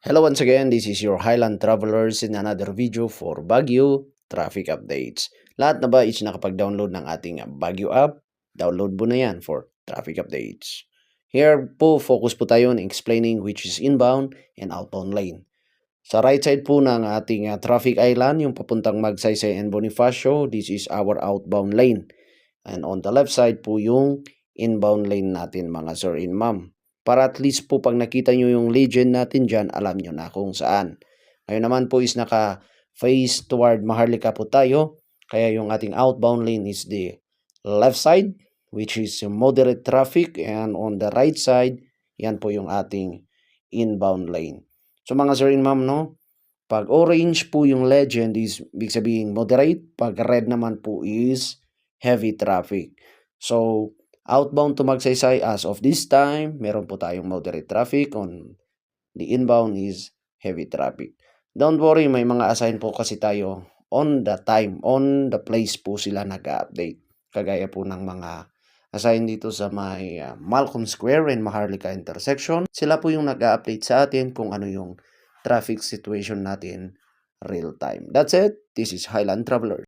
Hello once again, this is your Highland Travelers in another video for Baguio traffic updates. Lahat na ba is nakapag-download ng ating Baguio app? Download mo na yan for traffic updates. Here po, focus po tayo on explaining which is inbound and outbound lane. Sa right side po ng ating traffic island, yung papuntang Magsaysay and Bonifacio, this is our outbound lane. And on the left side po yung inbound lane natin mga sir and ma'am. Para at least po pag nakita nyo yung legend natin dyan, alam nyo na kung saan. Ngayon naman po is naka-face toward Maharlika po tayo. Kaya yung ating outbound lane is the left side, which is moderate traffic. And on the right side, yan po yung ating inbound lane. So mga sir and ma'am, no? Pag orange po yung legend is big sabihin moderate. Pag red naman po is heavy traffic. So, outbound to Magsaysay as of this time, meron po tayong moderate traffic. On the inbound is heavy traffic. Don't worry, may mga assign po kasi tayo on the time, on the place po sila nag-update. Kagaya po ng mga assign dito sa may Malcolm Square and Maharlika intersection. Sila po yung nag-update sa atin kung ano yung traffic situation natin real time. That's it. This is Highland Traveler.